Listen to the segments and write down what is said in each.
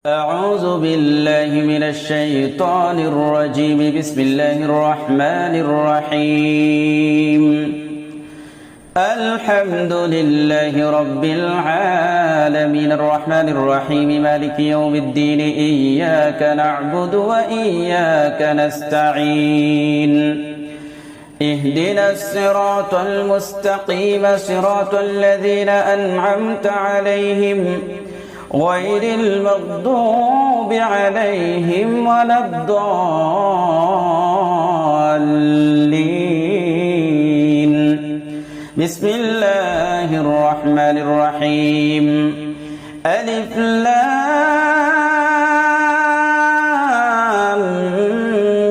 أعوذ بالله من الشيطان الرجيم. بسم الله الرحمن الرحيم. الحمد لله رب العالمين الرحمن الرحيم مالك يوم الدين. إياك نعبد وإياك نستعين. اهدنا الصراط المستقيم صراط الذين أنعمت عليهم غير المغضوب عليهم ولا الضالين. بسم الله الرحمن الرحيم. ألف لام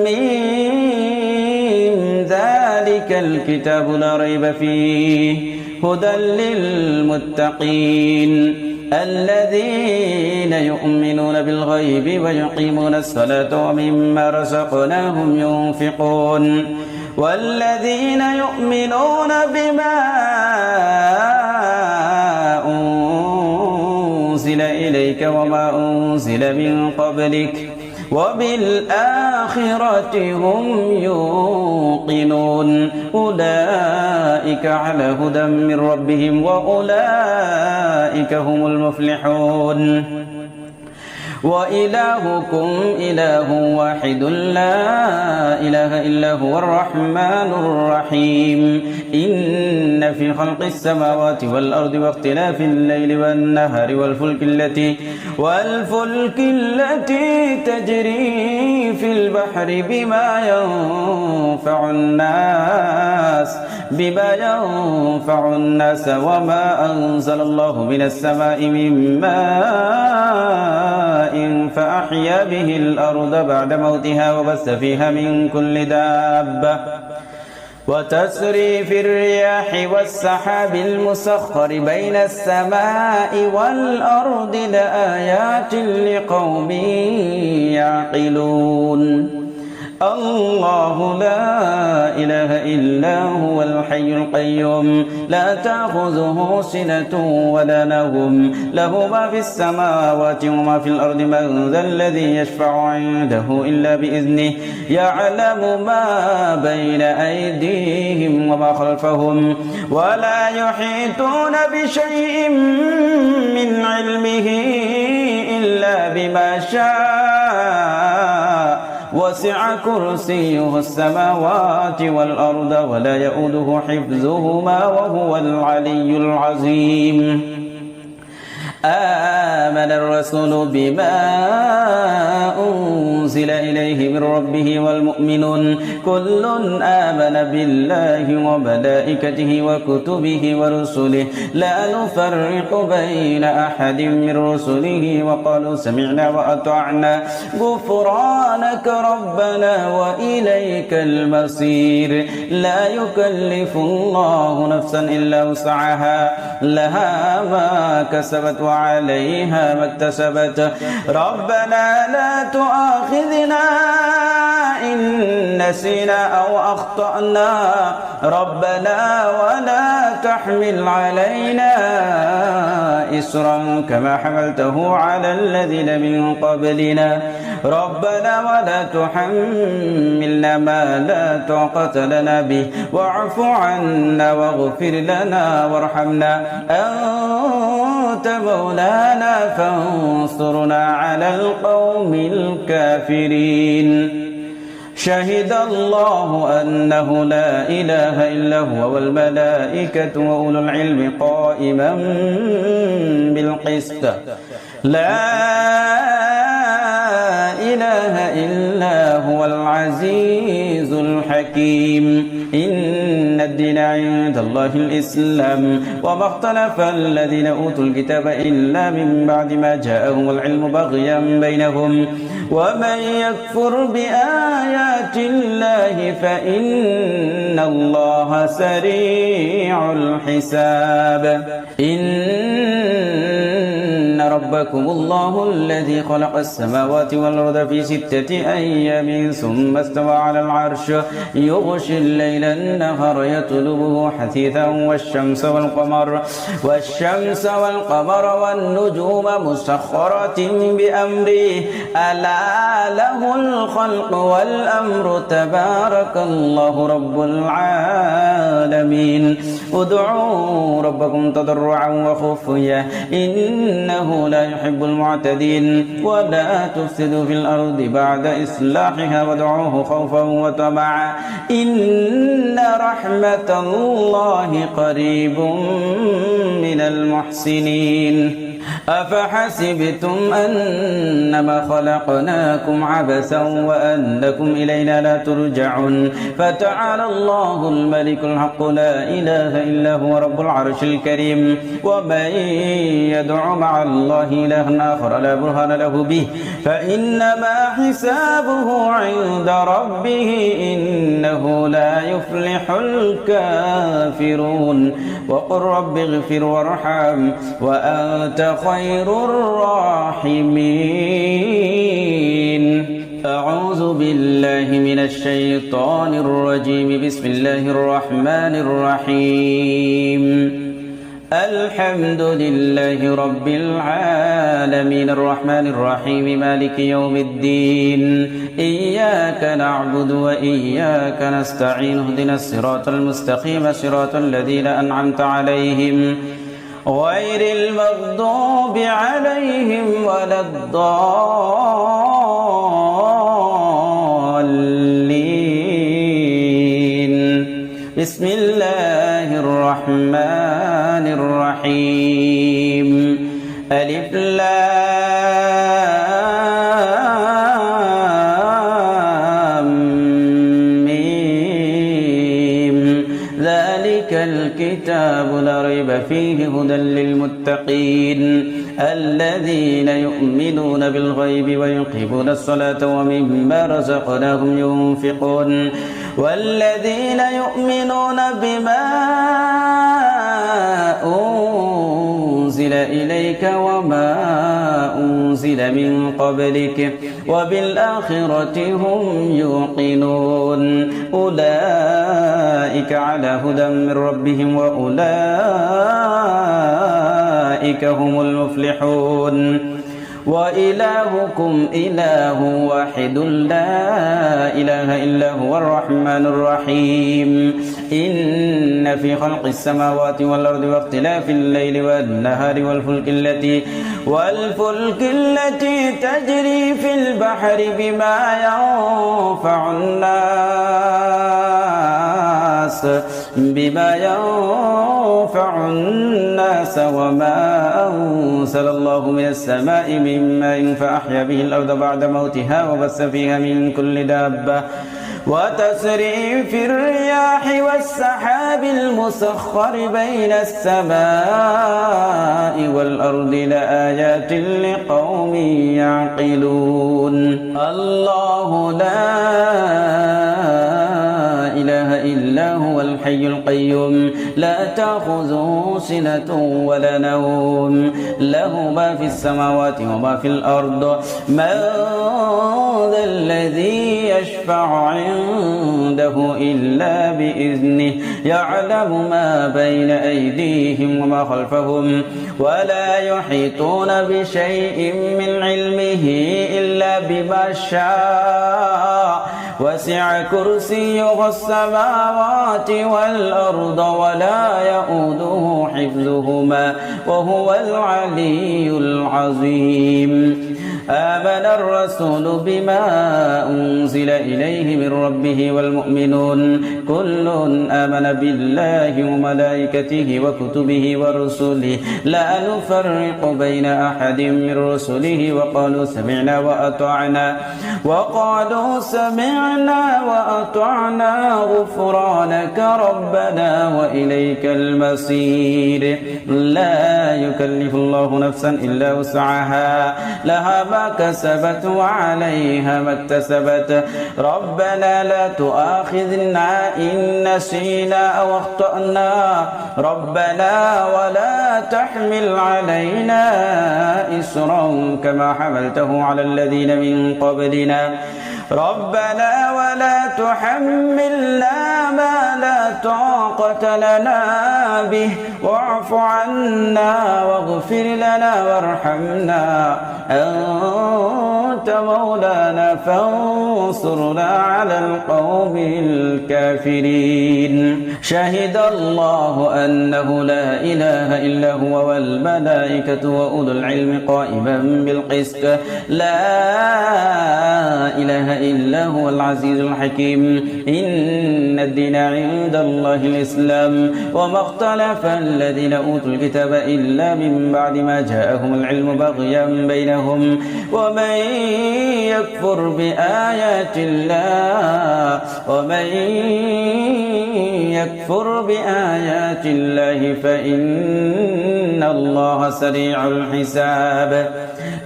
ميم ذلك الكتاب لا ريب فيه هدى للمتقين الذين يؤمنون بالغيب ويقيمون الصلاة ومما رزقناهم ينفقون والذين يؤمنون بما أنزل إليك وما أنزل من قبلك وبالآخرة هم يوقنون أولئك على هدى من ربهم وأولئك هم المفلحون. وإلهكم إله واحد لا إله إلا هو الرحمن الرحيم. إن في خلق السماوات والأرض واختلاف الليل والنهار والفلك التي تجري في البحر بما ينفع الناس وما أنزل الله من السماء من ماء فأحيا به الأرض بعد موتها وبث فيها من كل دابة وتسري في الرياح والسحاب المسخر بين السماء والأرض لآيات لقوم يعقلون. الله لا إله إلا هو الحي القيوم لا تأخذه سنة ولا نوم له ما في السماوات وما في الأرض من ذا الذي يشفع عنده إلا بإذنه يعلم ما بين أيديهم وما خلفهم ولا يحيطون بشيء من علمه إلا بما شاء وسع كرسيه السماوات والأرض ولا يؤوده حفظهما وهو العلي العظيم. آمن الرسول بما أنزل إليه من ربه والمؤمنون كل آمن بالله وملائكته وكتبه ورسله لا نفرق بين أحد من رسله وقالوا سمعنا وأطعنا غفرانك ربنا وإليك المصير. لا يكلف الله نفسا إلا وسعها لها ما كسبت وعليها ما اكتسبت ربنا لا تؤاخذنا إن نسينا أو أخطأنا ربنا ولا تحمل علينا إصرا كما حملته على الذين من قبلنا ربنا ولا تحملنا ما لا طاقة لنا به واعف عنا واغفر لنا وارحمنا أنت مولانا فانصرنا على القوم الكافرين. شهد الله أنه لا إله إلا هو والملائكة وأولو العلم قائما بالقسط لا إله إلا هو العزيز الحكيم. إن الدين عند الله الإسلام وما اختلف الذين أوتوا الكتاب إلا من بعد ما جاءهم العلم بغيا بينهم ومن يكفر بآيات الله فإن الله سريع الحساب. إن ربكم الله الذي خلق السماوات والأرض في 6 أيام ثم استوى على العرش يغشي الليل النهار يطلبه حثيثا والشمس والقمر والنجوم مسخرات بأمره ألا له الخلق والأمر تبارك الله رب العالمين ادعوا ربكم تضرعا وخفيا إنه لا يحب المعتدين ولا تفسدوا في الأرض بعد إصلاحها وادعوه خوفا وطمعا إن رحمة الله قريب من المحسنين أفحسبتم أنما خلقناكم عبثا وأنكم إلينا لا ترجعون فتعالى الله الملك الحق لا إله إلا هو رب العرش الكريم ومن يدع مع الله إلها آخر لا برهان له به فإنما حسابه عند ربه إنه لا يفلح الكافرون وقل رب اغفر وارحم وأنت خير الراحمين أعوذ بالله من الشيطان الرجيم بسم الله الرحمن الرحيم الحمد لله رب العالمين الرحمن الرحيم مالك يوم الدين إياك نعبد وإياك نستعين اهدنا الصراط المستقيم صراط الذين أنعمت عليهم غير المغضوب عليهم ولا الضالين بسم الله الرحمن الرحيم ألف لام ميم ذلك الكتاب لا ريب فيه هدى للمتقين الذين يؤمنون بالغيب ويقيمون الصلاة ومما رزقناهم ينفقون والذين يؤمنون بما أنزل إليك وما أنزل من قبلك وبالآخرة هم يوقنون أولئك على هدى من ربهم وأولئك هم المفلحون وإلهكم إله واحد لا إله إلا هو الرحمن الرحيم إن في خلق السماوات والأرض واختلاف الليل والنهار والفلك التي تجري في البحر بما ينفع الناس وما أنزل الله من السماء من ماء فأحيا به الأرض بعد موتها وبث فيها من كل دابة وتسريف الرياح والسحاب المسخر بين السماء والأرض لآيات لقوم يعقلون الله لا إله إلا هو الحي القيوم لا تأخذه سنة ولا نوم له ما في السماوات وما في الأرض من ذا الذي يشفع عنده إلا بإذنه يعلم ما بين أيديهم وما خلفهم ولا يحيطون بشيء من علمه إلا بما شاء وسع كرسيه السماوات والأرض ولا يؤوده حفظهما وهو العلي العظيم آمن الرسول بما أنزل إليه من ربه والمؤمنون كل آمن بالله وملائكته وكتبه ورسله لا نفرق بين أحد من رسله وقالوا سمعنا وأطعنا غفرانك ربنا وإليك المصير لا يكلف الله نفسا إلا وسعها لها ما ما كسبت وعليها ما اكتسبت ربنا لا تؤاخذنا إن نسينا أو أخطأنا ربنا ولا تحمل علينا إصرا كما حملته على الذين من قبلنا ربنا ولا تحملنا ما لا طاقة لنا به واعف عنا واغفر لنا وارحمنا أنت مولانا فانصرنا على القوم الكافرين شهد الله أنه لا إله إلا هو والملائكة وأولو العلم قائما بالقسط لا إله إلا هو العزيز الحكيم إن الدين عند الله الإسلام وما اختلف الذين أوتوا الكتاب إلا من بعد ما جاءهم العلم بغيا بينهم ومن يكفر بآيات الله فإن الله سريع الحساب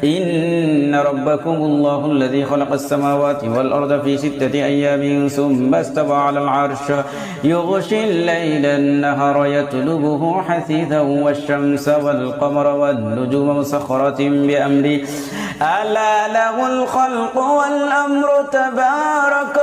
إن ربكم الله الذي خلق السماوات والأرض في 6 أيام ثم استوى على العرش يغشي الليل النهار يطلبه حثيثا والشمس والقمر والنجوم مسخرات بأمره ألا له الخلق والأمر تبارك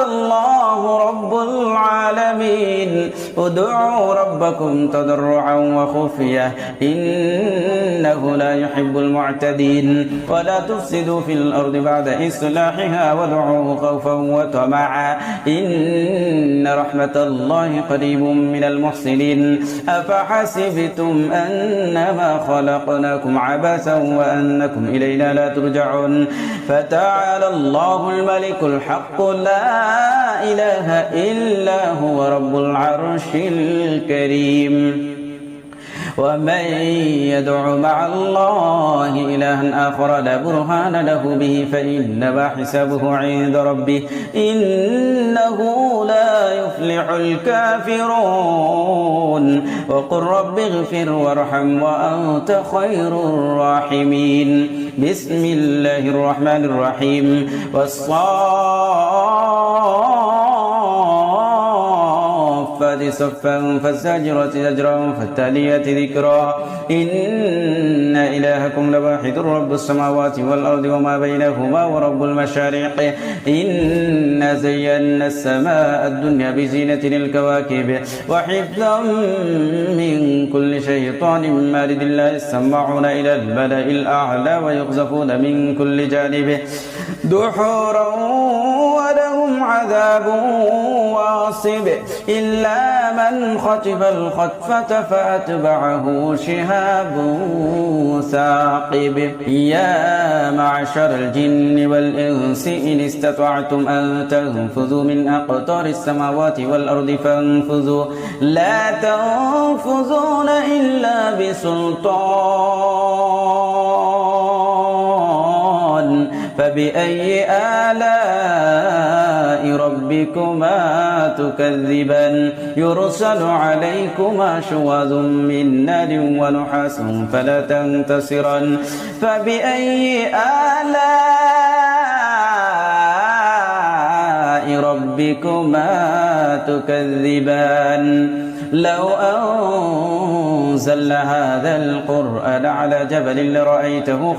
الله رب العالمين ادعوا ربكم تضرعا وخفية إنه لا يحب المعتدين ولا تفسدوا في الأرض بعد إصلاحها وادعوه خوفا وطمعا إن رحمة الله قريب من المحسنين أفحسبتم أنما خلقناكم عبثا وأنكم إلينا لا ترجعون فتعالى الله الملك الحق لا إله إلا هو رب العرش الكريم ومن يدع مع الله إلها آخر لا برهان له به فإنما حسابه عند ربه إنه لا يفلح الكافرون وقل رب اغفر وارحم وأنت خير الراحمين بسم الله الرحمن الرحيم والصافات صفا فالزاجرات زجرا فالتاليات ذكرا إن إلهكم لواحد رب السماوات والأرض وما بينهما ورب المشارق إنا زينا السماء الدنيا بزينة الكواكب وحفظا من كل شيطان مارد لا يسمعون إلى الملأ الأعلى ويقذفون من كل جانب دحورا ولهم عذاب واصب إلا من خطف الخطفة فأتبعه شهاب ثاقب يا معشر الجن والإنس إن استطعتم أن تنفذوا من أقطار السماوات والأرض فانفذوا لا تنفذون إلا بسلطان فبأي آلاء ربكما تكذبان يرسل عليكما شواظ من نار ونحاس فلا تنتصران فبأي آلاء ربكما تكذبان لو أنزلنا هذا القرآن على جبل لرأيته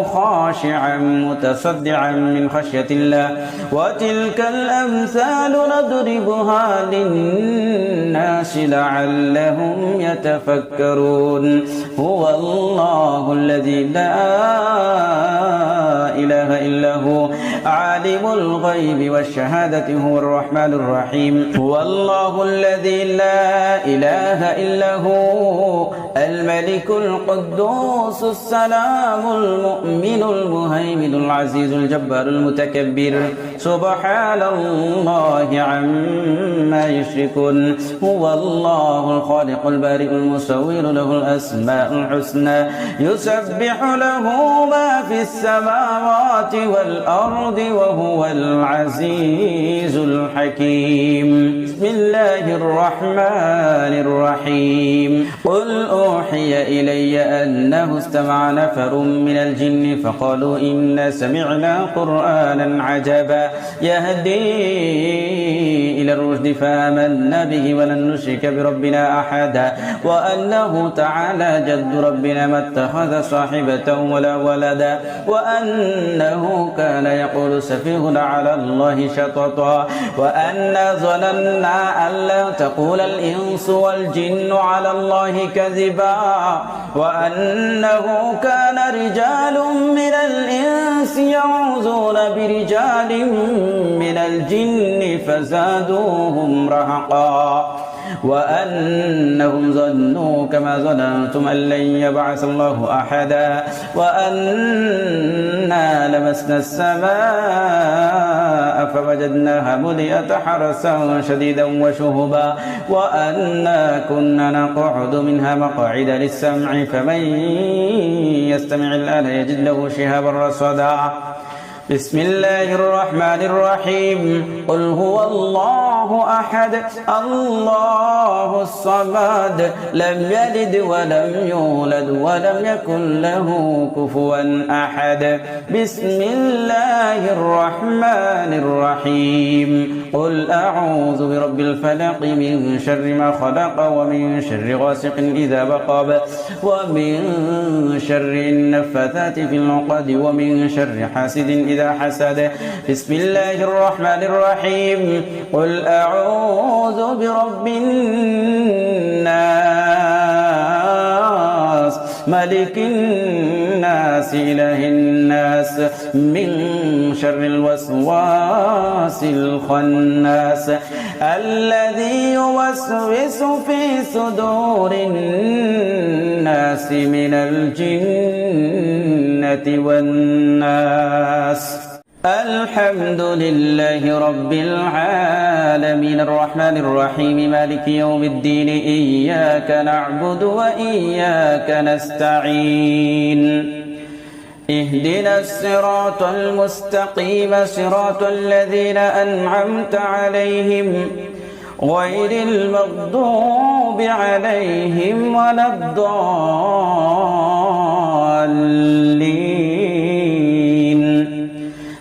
خاشعا متصدعا من خشية الله وتلك الأمثال نضربها للناس لعلهم يتفكرون هو الله الذي لا إله إلا هو عالم الغيب والشهادة هو الرحمن الرحيم هو الله الذي لا إله إلا هو الملك القدوس السلام المؤمن المهيمن العزيز الجبار المتكبر سبحان الله عما يشركون هو الله الخالق البارئ المصور له الأسماء الحسنى يسبح له ما في السماوات والأرض والأرض وهو العزيز الحكيم. بسم الله الرحمن الرحيم. قل أوحي إلي أنه استمع نفر من الجن فقالوا إنا سمعنا قرآنا عجبا يهدي إلى الرشد فآمنا به ولن نشرك بربنا أحدا وأنه تعالى جد ربنا ما اتخذ صاحبة ولا ولدا وأنه كان يقول سفيهنا على الله شططا وأنا ظننا أن لا تقول الإنس والجن على الله كذبا وأنه كان رجال من الإنس يعوذون برجال من الجن فزادوهم رهقا وأنهم ظنوا كما ظننتم أن لن يبعث الله أحدا وأنا لمسنا السماء فوجدناها ملئت حرسا شديدا وشهبا وأنا كنا نقعد منها مقاعد للسمع فمن يستمع الآن يجد له شهابا رصدا. بسم الله الرحمن الرحيم. قل هو الله أحد الله الصمد لم يلد ولم يولد ولم يكن له كفوا أحد. بسم الله الرحمن الرحيم. قل أعوذ برب الفلق من شر ما خلق ومن شر غاسق إذا وقب ومن شر النفاثات في العقد ومن شر حاسد إذا حسد. بسم الله الرحمن الرحيم. قل أعوذ برب الناس ملك الناس إله الناس من شر الوسواس الخناس الذي يوسوس في صدور الناس من الجنة والناس. الحمد لله رب العالمين الرحمن الرحيم مالك يوم الدين إياك نعبد وإياك نستعين اهدنا الصراط المستقيم صراط الذين أنعمت عليهم غير المغضوب عليهم ولا الضالين.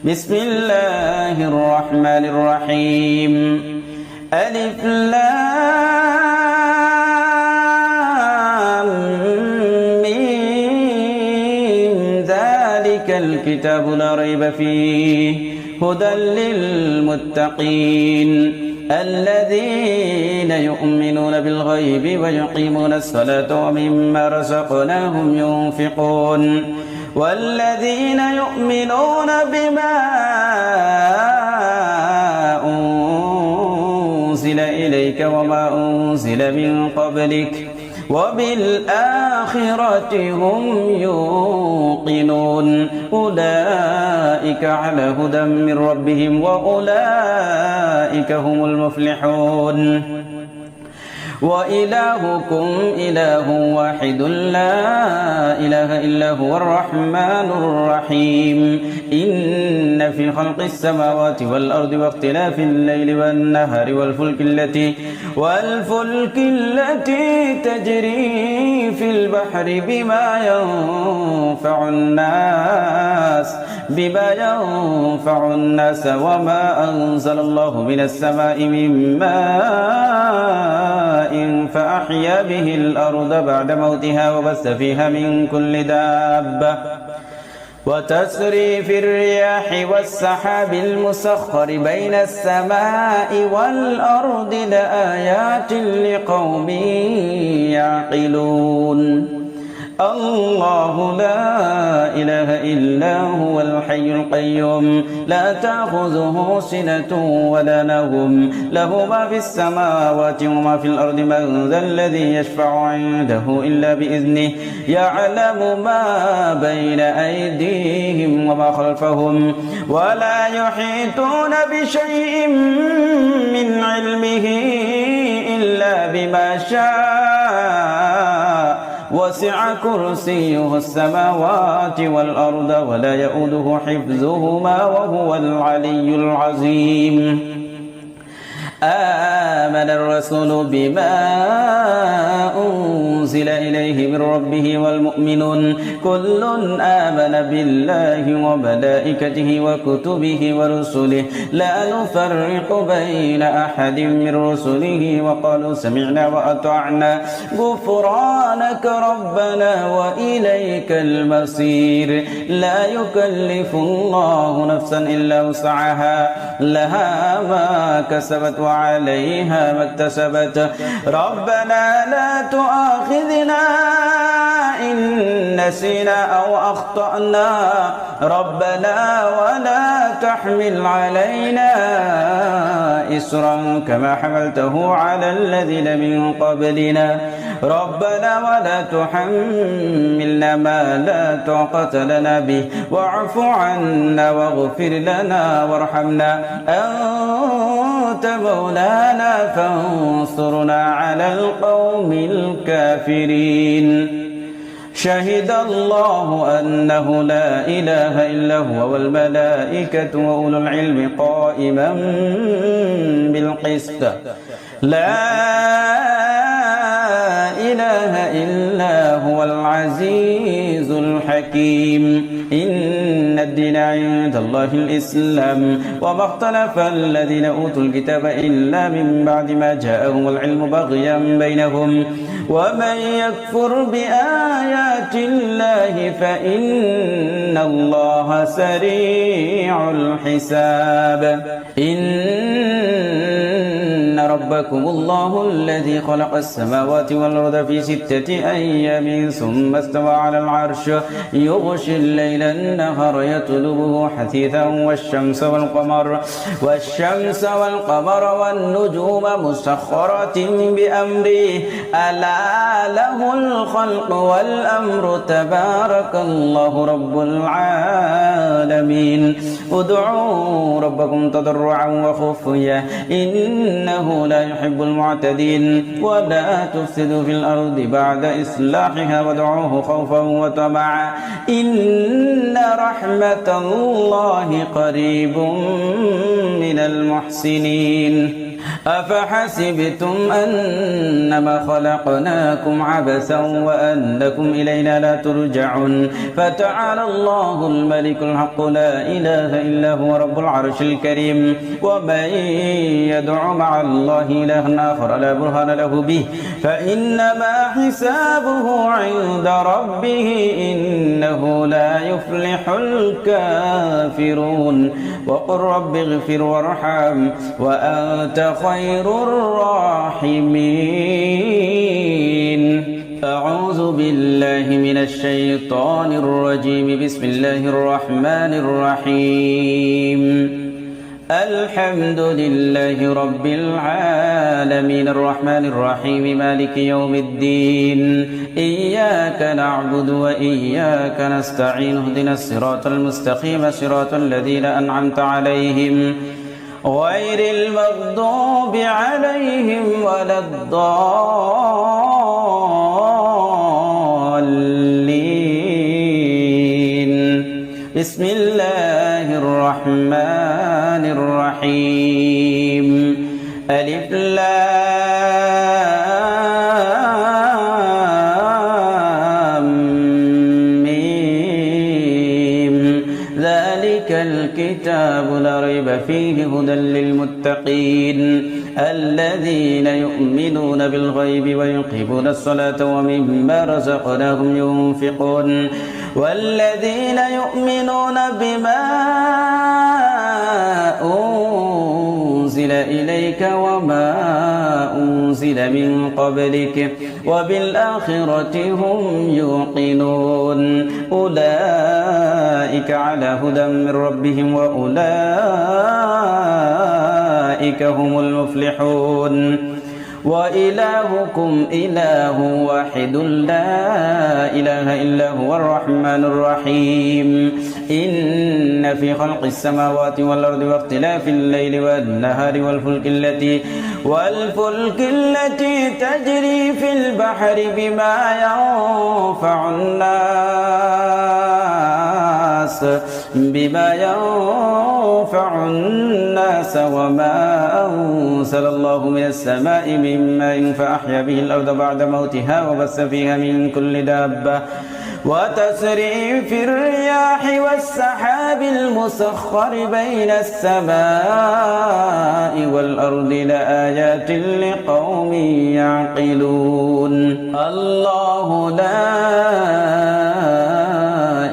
بسم الله الرحمن الرحيم. ألف لام ميم ذلك الكتاب لا ريب فيه هدى للمتقين الذين يؤمنون بالغيب ويقيمون الصلاة ومما رزقناهم ينفقون والذين يؤمنون بما أنزل إليك وما أنزل من قبلك وبالآخرة هم يوقنون أولئك على هدى من ربهم وأولئك هم المفلحون. وإلهكم إله واحد لا إله إلا هو الرحمن الرحيم. إن في خلق السماوات والأرض واختلاف الليل والنهار والفلك التي تجري في البحر بما ينفع الناس وما أنزل الله من السماء من ماء فأحيا به الأرض بعد موتها وبث فيها من كل دابة وتسري في الرياح والسحاب المسخر بين السماء والأرض لآيات لقوم يعقلون. الله لا إله إلا هو الحي القيوم لا تأخذه سنة ولا نوم له ما في السماوات وما في الأرض من ذا الذي يشفع عنده إلا بإذنه يعلم ما بين أيديهم وما خلفهم ولا يحيطون بشيء من علمه إلا بما شاء وسع كرسيه السماوات والأرض ولا يؤوده حفظهما وهو العلي العظيم آمن الرسول بما أنزل إليه من ربه والمؤمنون كل آمن بالله وملائكته وكتبه ورسله لا نفرق بين أحد من رسله وقالوا سمعنا وأطعنا غفرانك ربنا وإليك المصير لا يكلف الله نفسا إلا وسعها لها ما كسبت وعليها ما اكتسبت ربنا لا تؤاخذنا إن نسينا أو أخطأنا ربنا ولا تحمل علينا إسرا كما حملته على الذين من قبلنا ربنا ولا تحملنا ما لا طاقة لنا به واعف عنا واغفر لنا وارحمنا أنت مولانا فانصرنا على القوم الكافرين شهد الله أنه لا إله إلا هو والملائكة وأولو العلم قائما بالقسط لا إله إلا هو العزيز الحكيم إن الدين عند الله الإسلام وما اختلف الذين أوتوا الكتاب إلا من بعد ما جاءهم العلم بغيا بينهم ومن يكفر بآيات الله فإن الله سريع الحساب إن ربكم الله الذي خلق السماوات والأرض في 6 أيام ثم استوى على العرش يغشي الليل النهار يطلبه حثيثا والشمس والقمر والنجوم مسخرات بأمره ألا له الخلق والأمر تبارك الله رب العالمين ادعوا ربكم تضرعا وخفيا إنه لا يحب المعتدين ولا تفسدوا في الأرض بعد إصلاحها وادعوه خوفا وطمعا إن رحمة الله قريب من المحسنين أفحسبتم أنما خلقناكم عبثا وأنكم إلينا لا ترجعون فتعالى الله الملك الحق لا إله إلا هو رب العرش الكريم ومن يدع مع الله إلها آخر لا برهان له به فإنما حسابه عند ربه إنه لا يفلح الكافرون وقل رب اغفر وارحم وأنت خير الراحمين أعوذ بالله من الشيطان الرجيم بسم الله الرحمن الرحيم الحمد لله رب العالمين الرحمن الرحيم مالك يوم الدين إياك نعبد وإياك نستعين اهدنا الصراط المستقيم صراط الذين أنعمت عليهم غير المغضوب عليهم ولا الضالين بسم الله الرحمن الرحيم ألف لام ميم ذلك الكتاب لا ريب فيه هدى للمتقين الذين يؤمنون بالغيب ويقيمون الصلاة ومما رزقناهم ينفقون والذين يؤمنون بما أنزل إليك وما أنزل من قبلك وبالآخرة هم يوقنون أولئك على هدى من ربهم وأولئك هم المفلحون وإلهكم إله واحد لا إله إلا هو الرحمن الرحيم إن في خلق السماوات والأرض واختلاف الليل والنهار والفلك التي تجري في البحر بما ينفع الناس وما أنزل الله من السماء من ماء فأحيا به الأرض بعد موتها وبث فيها من كل دابة وتسريف الرياح والسحاب المسخر بين السماء والأرض لآيات لقوم يعقلون الله لا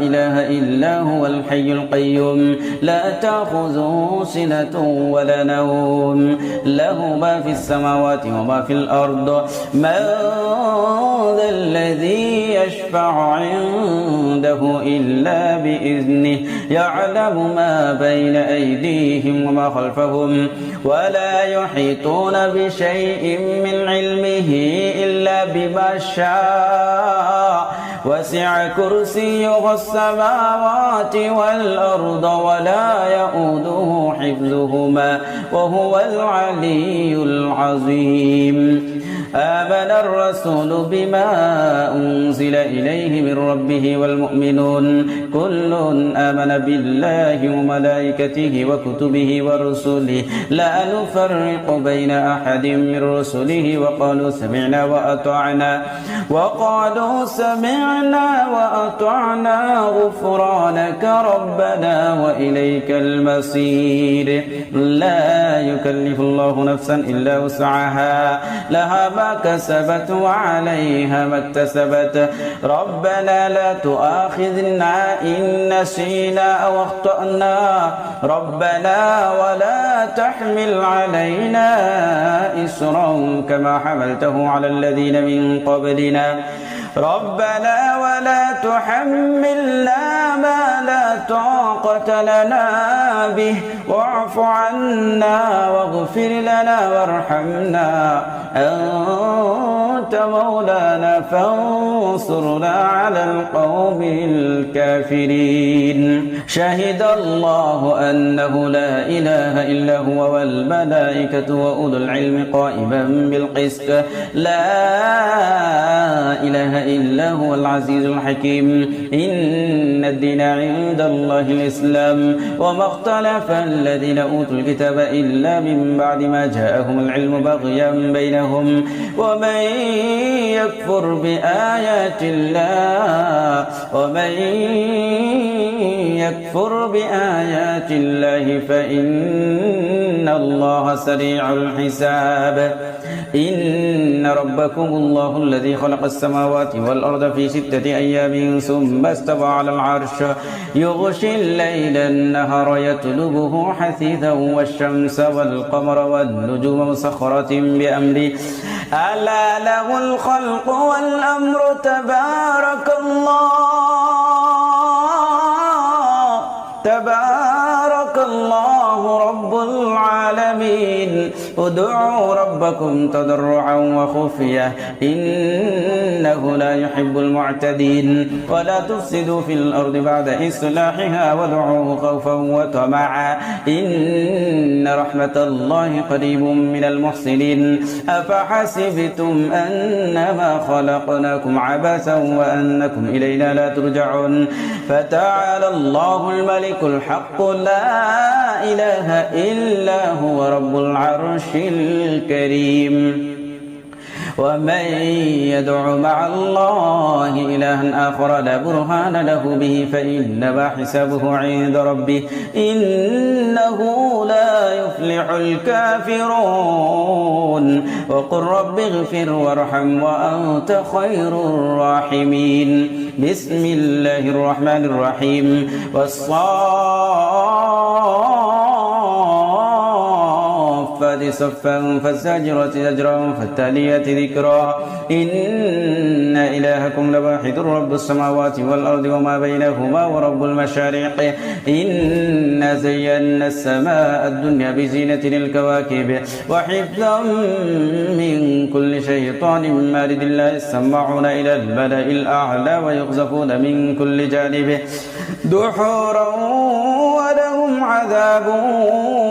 إله إلا هو الحي القيوم لا تأخذه سنة ولا نوم له ما في السماوات وما في الأرض من ذا الذي يشفع عنده إلا بإذنه يعلم ما بين أيديهم وما خلفهم ولا يحيطون بشيء من علمه إلا بما شاء وسع كرسيه السماوات والأرض ولا يؤوده حفظهما وهو العلي العظيم آمن الرسول بما أنزل إليه من ربه والمؤمنون كل آمن بالله وملائكته وكتبه ورسله لا نفرق بين أحد من رسله وقالوا سمعنا وأطعنا غفرانك ربنا وإليك المصير لا يكلف الله نفسا إلا وسعها لها ما كسبت وعليها ما اكتسبت ربنا لا تؤاخذنا إن نسينا أو أخطأنا ربنا ولا تحمل علينا إصرا كما حملته على الذين من قبلنا ربنا ولا تحملنا ما لا طاقة لنا به واعف عنا واغفر لنا وارحمنا أنت مولانا فانصرنا على القوم الكافرين شهد الله أنه لا إله إلا هو والملائكة وأولو العلم قائما بالقسط لا إله إلا هو العزيز الحكيم إن الدين عند الله الإسلام وما اختلف الذين أوتوا الكتاب إلا من بعد ما جاءهم العلم بغيا بينهم ومن يكفر بآيات الله فإن الله سريع الحساب إن ربكم الله الذي خلق السماوات والأرض في 6 أيام ثم استوى على العرش يغشي الليل النهار يطلبه حثيثا والشمس والقمر والنجوم مسخرات بأمره ألا له الخلق والأمر تبارك الله رب العالمين ادعوا ربكم تضرعا وخفية إنه لا يحب المعتدين ولا تفسدوا في الأرض بعد إصلاحها وادعوه خوفا وطمعا إن رحمة الله قريب من المحسنين أفحسبتم أنما خلقناكم عبثا وأنكم إلينا لا ترجعون فتعالى الله الملك الحق لا إله إلا هو رب العرش الكريم ومن يدع مع الله إلها آخر لا برهان له به فإنما حسابه عند ربه إنه لا يفلح الكافرون وقل رب اغفر وارحم وأنت خير الراحمين بسم الله الرحمن الرحيم والصافات صفا فالزاجرات زجرا فالتاليات ذكرا إن إلهكم لواحد رب السماوات والأرض وما بينهما ورب المشارق إنا زينا السماء الدنيا بزينة الكواكب وحفظا من كل شيطان مارد الله يسمعون إلى الملأ الأعلى ويقذفون من كل جانب دحورا ولهم عذاب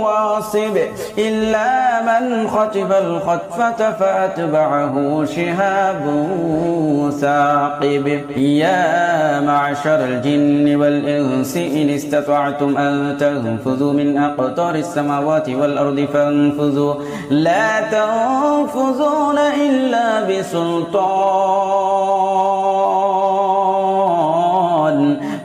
واصب إلا من خطف الخطفة فأتبعه شهاب ثاقب يا معشر الجن والإنس إن استطعتم أن تنفذوا من أقطار السماوات والأرض فانفذوا لا تنفذون إلا بسلطان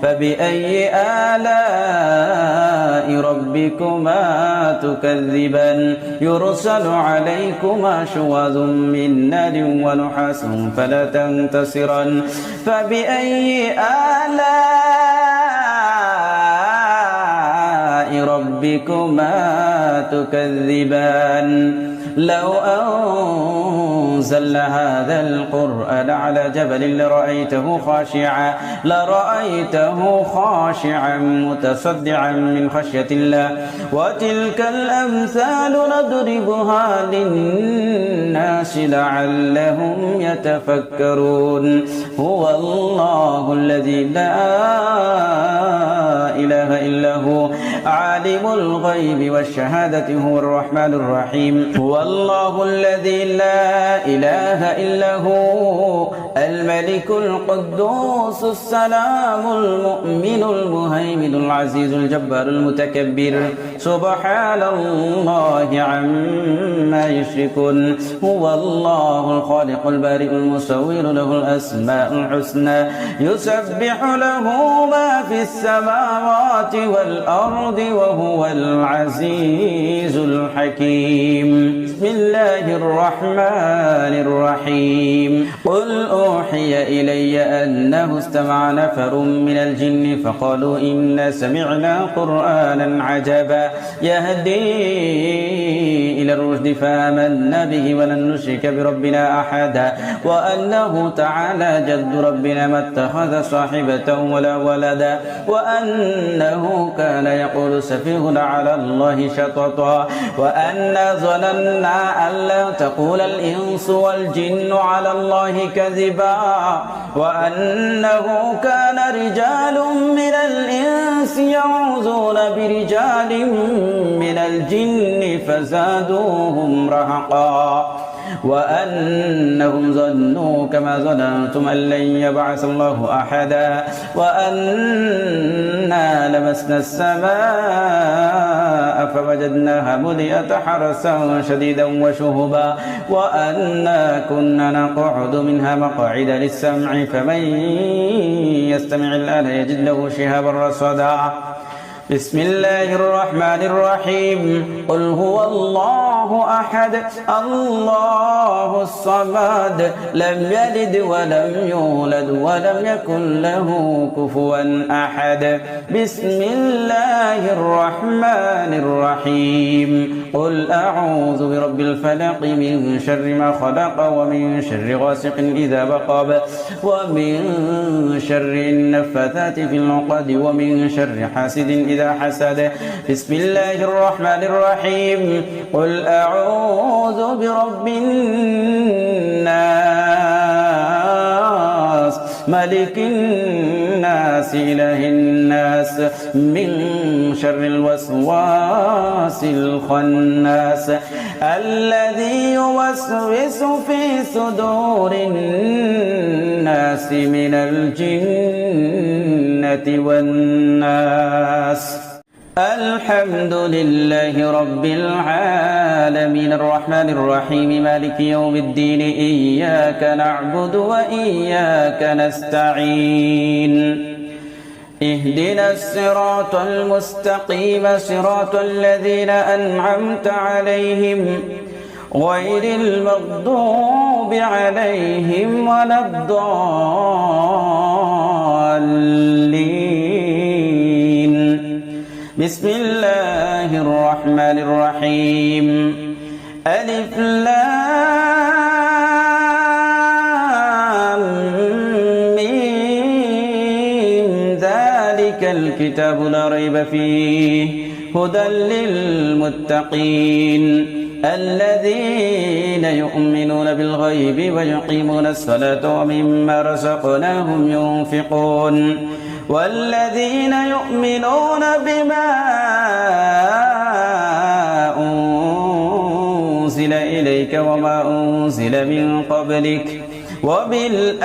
فبأي آلاء ربكما تكذبان يرسل عليكما شواظ من نار ونحاس فلا تنتصران فبأي آلاء ربكما تكذبان لو أنزلنا هذا القرآن على جبل لرأيته خاشعا متصدعا من خشية الله وتلك الأمثال نضربها للناس لعلهم يتفكرون هو الله الذي لا إله إلا هو عالم الغيب والشهادة هو الرحمن الرحيم هو الله الذي لا إله إلا هو الملك القدوس السلام المؤمن المهيمن العزيز الجبار المتكبر سبحان الله عما يشركون هو الله الخالق البارئ المصور له الأسماء الحسنى يسبح له ما في السماوات والأرض وهو العزيز الحكيم بسم الله الرحمن الرحيم قل أوحي إلي أنه استمع نفر من الجن فقالوا إنا سمعنا قرآنا عجبا يهدي إلى الرشد فآمنا به ولن نشرك بربنا أحدا وأنه تعالى جد ربنا ما اتخذ صاحبة ولا ولدا وأنه كان يقول سفيهنا على الله شططا وأنا ظننا أن لا تقول الإنس والجن على الله كذبا وأنه كان رجال من الإنس يعوذون برجال من الجن فزادوهم رهقا وأنهم ظنوا كما ظننتم أن لن يبعث الله أحدا وأنا لمسنا السماء فوجدناها ملئت حرسا شديدا وشهبا وأنا كنا نقعد منها مقاعد للسمع فمن يستمع الآن يجد له شهابا رصدا بسم الله الرحمن الرحيم قل هو الله أحد الله الصمد لم يلد ولم يولد ولم يكن له كفوا أحد بسم الله الرحمن الرحيم قل أعوذ برب الفلق من شر ما خلق ومن شر غاسق إذا وقب ومن شر النفاثات في العقد ومن شر حاسد إذا حسد بسم الله الرحمن الرحيم قل أعوذ برب الناس ملك الناس إله الناس من شر الوسواس الخناس الذي يوسوس في صدور الناس من الجنة والناس الحمد لله رب العالمين الرحمن الرحيم مالك يوم الدين إياك نعبد وإياك نستعين اهدنا الصراط المستقيم صراط الذين أنعمت عليهم غير المغضوب عليهم ولا الضالين بسم الله الرحمن الرحيم ألف لام ذلك الكتاب لا ريب فيه هدى للمتقين الذين يؤمنون بالغيب ويقيمون الصلاة ومما رزقناهم ينفقون والذين يؤمنون بما أنزل إليك وما أنزل من قبلك وبالآخرة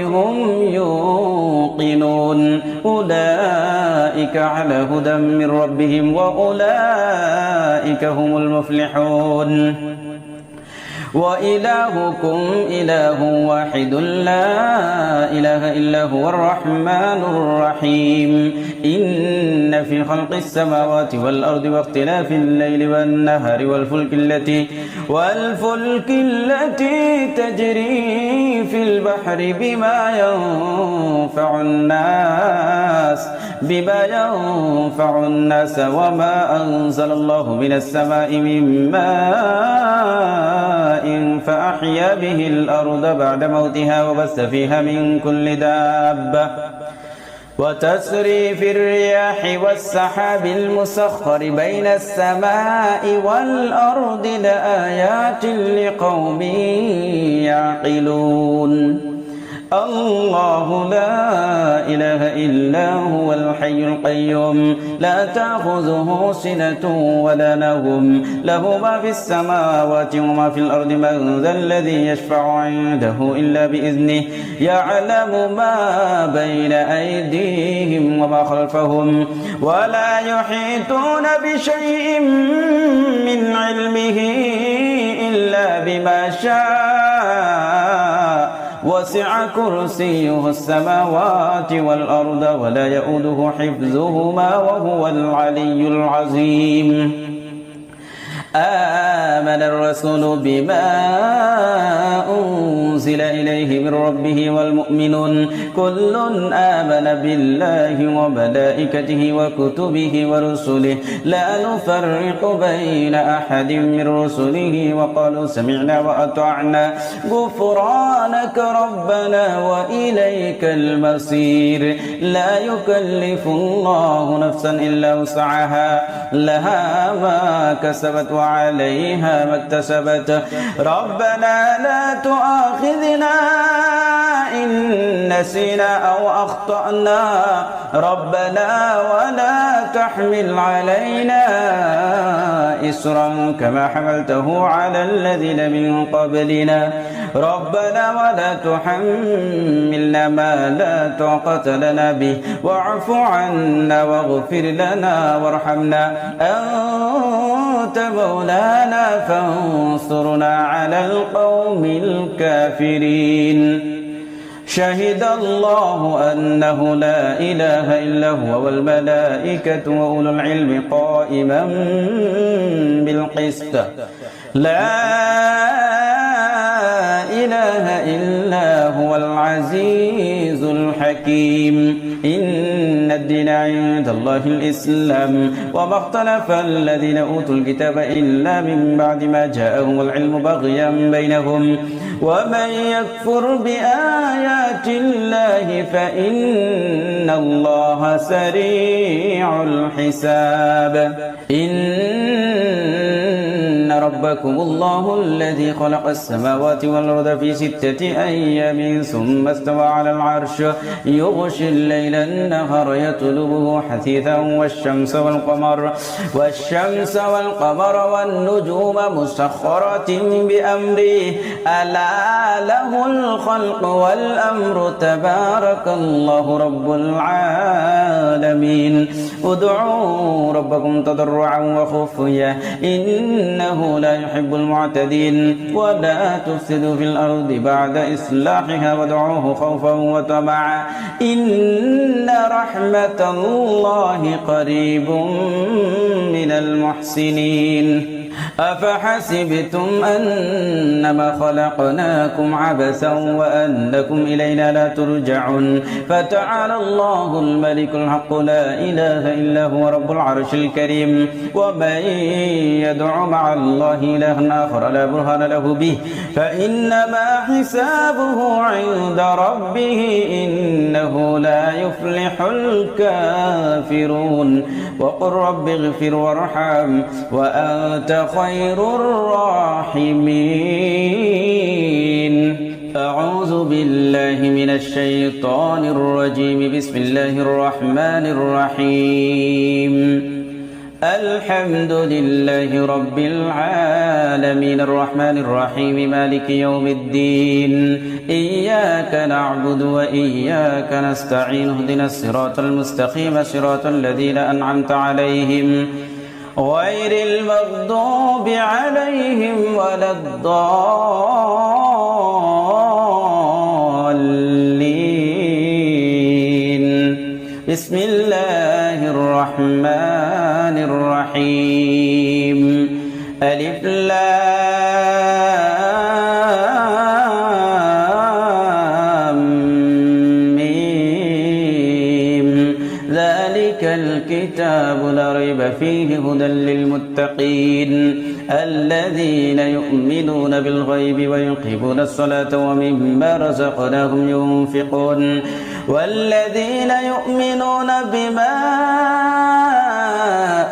هم يوقنون أولئك على هدى من ربهم وأولئك هم المفلحون وإلهكم إله واحد لا إله إلا هو الرحمن الرحيم إن في خلق السماوات والأرض واختلاف الليل والنهار والفلك التي تجري في البحر بما ينفع الناس وما أنزل الله من السماء من ماء فأحيا به الأرض بعد موتها وبث فيها من كل دابة وتسريف الرياح والسحاب المسخر بين السماء والأرض لآيات لقوم يعقلون الله لا إله إلا هو الحي القيوم لا تأخذه سنة ولا نوم له ما في السماوات وما في الأرض من ذا الذي يشفع عنده إلا بإذنه يعلم ما بين أيديهم وما خلفهم ولا يحيطون بشيء من علمه إلا بما شاء وسع كرسيه السماوات والأرض ولا يؤوده حفظهما وهو العلي العظيم آمن الرسول بما أنزل إليه من ربه والمؤمنون كل آمن بالله وملائكته وكتبه ورسله لا نفرق بين أحد من رسله وقالوا سمعنا وأطعنا غفرانك ربنا وإليك المصير لا يكلف الله نفسا إلا وسعها لها ما كسبت وعليها ما اكتسبت ربنا لا تؤاخذنا إن نسينا أو أخطأنا ربنا ولا تحمل علينا إسرا كما حملته على الذين من قبلنا ربنا ولا تحملنا ما لا طاقة لنا به واعف عنا واغفر لنا وارحمنا أنت مولانا فانصرنا على القوم الكافرين شهد الله أنه لا إله إلا هو والملائكة وأولو العلم قائما بالقسط لا إله إلا هو العزيز الحكيم إن الدين عند الله الإسلام وما اختلف الذين أوتوا الكتاب إلا من بعد ما جاءهم العلم بغيا بينهم ومن يكفر بآيات الله فإن الله سريع الحساب إن ربكم الله الذي خلق السماوات والأرض في 6 أيام ثم استوى على العرش يغشي الليل النهار يطلبه حثيثا والشمس والقمر والنجوم مسخرات بأمره ألا له الخلق والأمر تبارك الله رب العالمين ادعوا ربكم تضرعا وخفيا إنه لا يحب المعتدين ولا تفسدوا في الأرض بعد إصلاحها وادعوه خوفا وطمعا إن رحمة الله قريب من المحسنين أفحسبتم أنما خلقناكم عبثا وأنكم إلينا لا ترجعون فتعالى الله الملك الحق لا إله إلا هو رب العرش الكريم ومن يدع مع الله إلها آخر لا برهان له به فإنما حسابه عند ربه إنه لا يفلح الكافرون وقل رب اغفر وارحم وأنت خير الراحمين أعوذ بالله من الشيطان الرجيم بسم الله الرحمن الرحيم الحمد لله رب العالمين الرحمن الرحيم مالك يوم الدين إياك نعبد وإياك نستعين اهدنا الصراط المستقيم صراط الذين أنعمت عليهم غير المغضوب عليهم ولا الضالين بسم الله الرحمن الرحيم ألف لام ميم ذلك الكتاب لا ريب فيه هدى للمتقين الذين يؤمنون بالغيب ويقيمون الصلاة ومما رزقناهم ينفقون والذين يؤمنون بما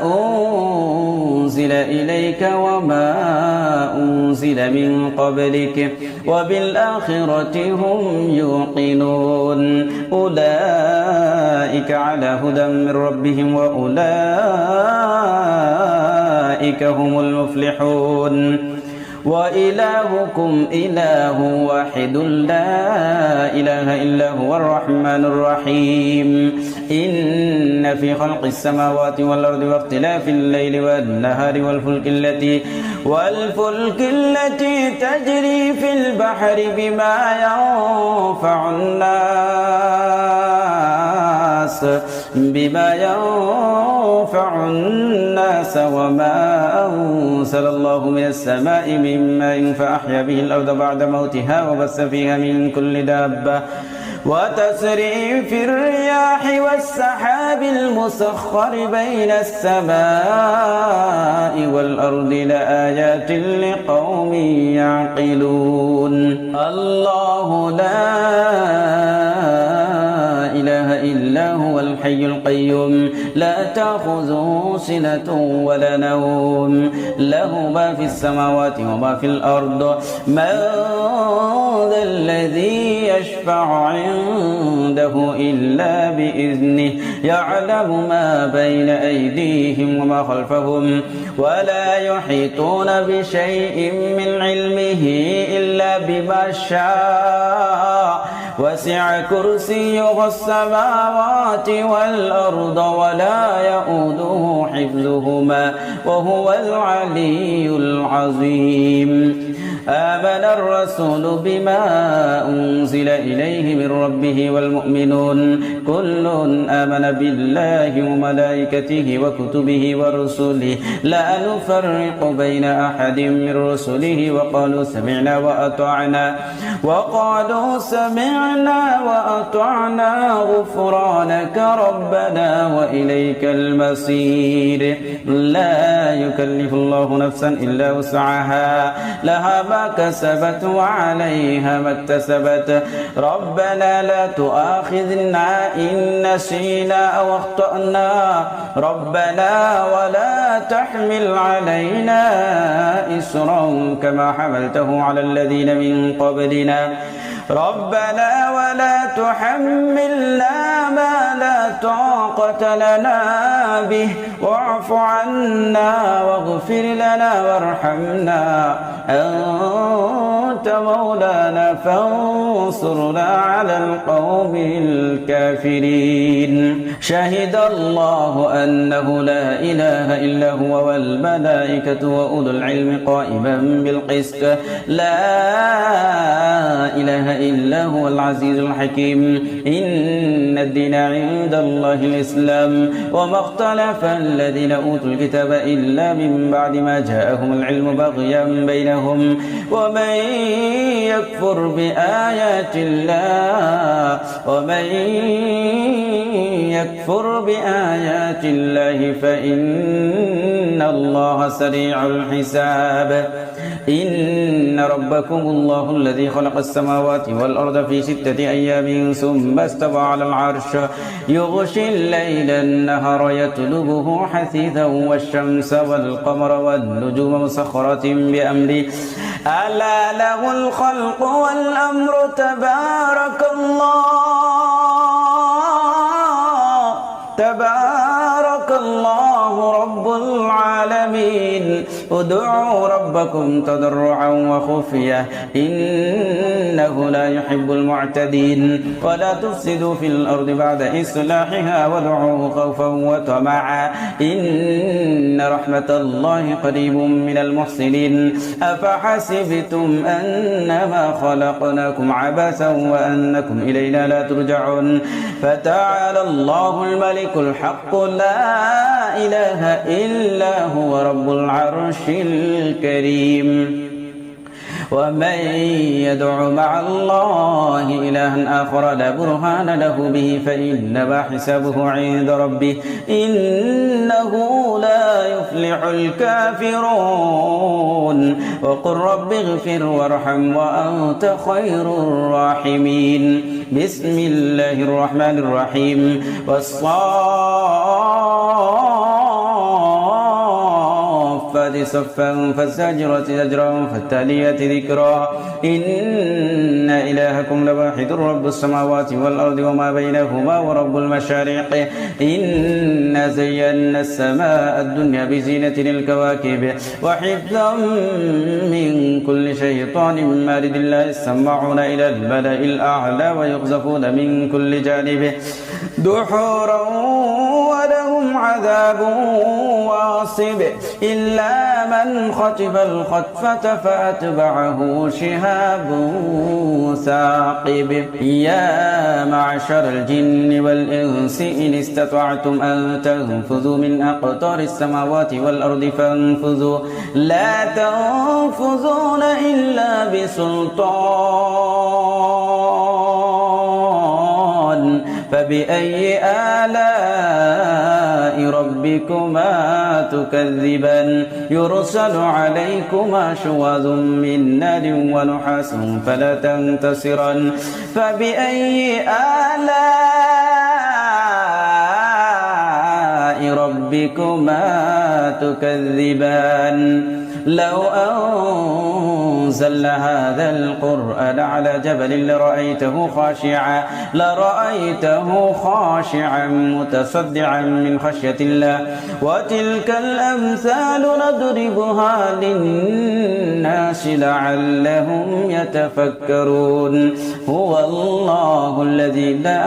أنزل إليك وما أنزل من قبلك وبالآخرة هم يوقنون أولئك على هدى من ربهم وأولئك هم المفلحون وإلهكم إله واحد لا إله إلا هو الرحمن الرحيم إن في خلق السماوات والأرض واختلاف الليل والنهار والفلك التي تجري في البحر بما ينفع الناس وما أنزل الله من السماء من ماء فأحيا به الأرض بعد موتها وبث فيها من كل دابة وتسريف الرياح والسحاب المسخر بين السماء والأرض لآيات لقوم يعقلون الله لا إله إلا هو الحي القيوم لا تأخذه سنة ولا نوم له ما في السماوات وما في الأرض من ذا الذي يشفع عنده إلا بإذنه يعلم ما بين أيديهم وما خلفهم ولا يحيطون بشيء من علمه إلا بما شاء وسع كرسيه السماوات والأرض ولا يؤوده حفظهما وهو العلي العظيم آمن الرسول بما أنزل إليه من ربه والمؤمنون كل آمن بالله وملائكته وكتبه ورسله لا نفرق بين أحد من رسله وقالوا سمعنا وأطعنا غفرانك ربنا وإليك المصير لا يكلف الله نفسا إلا وسعها لها ما كسبت وعليها ما اكتسبت ربنا لا تؤاخذنا إن نسينا أو أخطأنا ربنا ولا تحمل علينا إصرا كما حملته على الذين من قبلنا ربنا ولا تحملنا ما لا طاقة لنا به واعف عنا واغفر لنا وارحمنا أنت أنت مولانا فانصرنا على القوم الكافرين شهد الله أنه لا إله إلا هو والملائكة وأولو العلم قائما بالقسط لا إله إلا هو العزيز الحكيم إن الدين عند الله الإسلام وما اختلف الذين أوتوا الكتاب إلا من بعد ما جاءهم العلم بغيا بينهم ومن يكفر بآيات الله فإن الله سريع الحساب إن ربكم الله الذي خلق السماوات والأرض في 6 أيام ثم استوى على العرش يغشي الليل النهار يطلبه حثيثا والشمس والقمر والنجوم مسخرات بأمره ألا له الخلق والأمر تبارك الله رب العالمين ادعوا ربكم تضرعا وخفية إنه لا يحب المعتدين ولا تفسدوا في الأرض بعد إصلاحها وادعوه خوفا وطمعا إن رحمة الله قريب من المحسنين أفحسبتم أنما خلقناكم عبثا وأنكم إلينا لا ترجعون فتعالى الله الملك الحق لا إله إلا هو رب العرش الكريم ومن يدع مع الله إلها آخر لا برهان له به فإنما حسابه عند ربه إنه لا يفلح الكافرون وقل رب اغفر وارحم وأنت خير الراحمين بسم الله الرحمن الرحيم والصافات صفا فالزاجرة زجرا فالتاليات ذكرا إن إلهكم لواحد رب السماوات والأرض وما بينهما ورب المشارق إنا زينا السماء الدنيا بزينة الكواكب وحفظا من كل شيطان مارد لا يسمعون إلى الملأ الأعلى ويقذفون من كل جانب دحورا ولهم عذاب واصب إلا من خطف الخطفة فأتبعه شهاب ثاقب يا معشر الجن والإنس إن استطعتم أن تنفذوا من أقطار السماوات والأرض فانفذوا لا تنفذون إلا بسلطان فبأي آلاء ربكما تكذبان يرسل عليكما شواظ من نار ونحاس فلا تنتصران فبأي آلاء ربكما تكذبان لو أنزلنا هذا القرآن على جبل لرأيته خاشعا متصدعا من خشية الله وتلك الأمثال نضربها للناس لعلهم يتفكرون هو الله الذي لا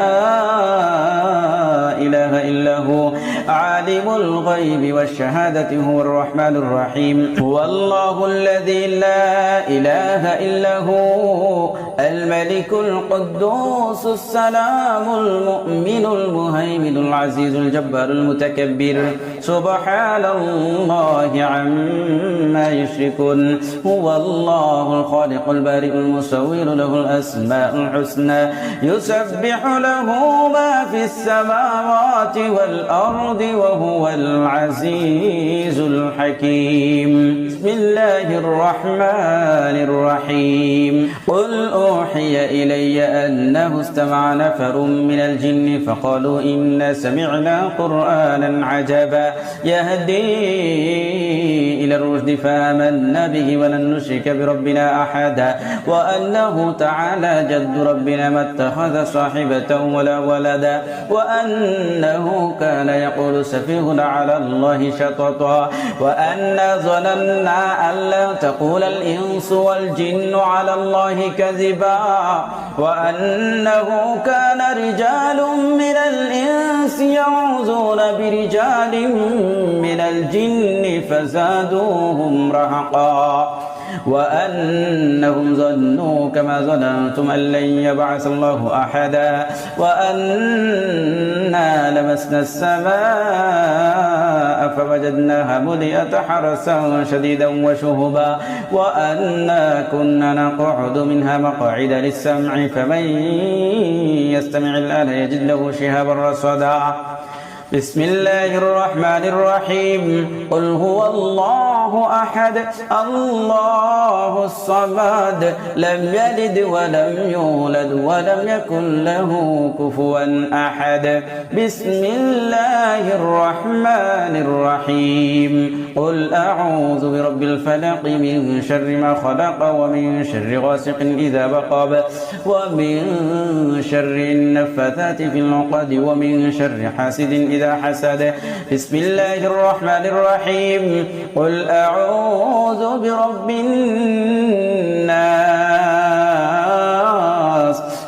إله إلا هو عالم الغيب والشهادة هو الرحمن الرحيم هو الله الذي لا إله إلا هو الملك القدوس السلام المؤمن المهيمن العزيز الجبار المتكبر سبحان الله عما يشركون هو الله الخالق البارئ المصور له الأسماء الحسنى يسبح له ما في السماوات والأرض وهو العزيز الحكيم بسم الله الرحمن الرحيم قل أوحي إلي أنه استمع نفر من الجن فقالوا إنا سمعنا قرآنا عجبا يهدي إلى الرشد فآمنا به ولن نشرك بربنا أحدا وأنه تعالى جد ربنا ما اتخذ صاحبة ولا ولدا وأنه كان يقول سفيهنا على الله شططا وأنا ظننا أن لا تقول الإنس والجن على الله كذبا وأنه كان رجال من الإنس يعوذون برجال من الجن فزادوهم رهقا وأنهم ظنوا كما ظننتم أن لن يبعث الله أحدا وأنا لمسنا السماء فوجدناها ملئت حرسا شديدا وشهبا وأنا كنا نقعد منها مقاعد للسمع فمن يستمع الآن يجد له شهابا رصدا بسم الله الرحمن الرحيم قل هو الله أحد الله الصمد لم يلد ولم يولد ولم يكن له كفوا أحد بسم الله الرحمن الرحيم قل أعوذ برب الفلق من شر ما خلق ومن شر غاسق إذا وقب ومن شر النفاثات في العقد ومن شر حاسد إذا حسد بسم الله الرحمن الرحيم قل أعوذ برب الناس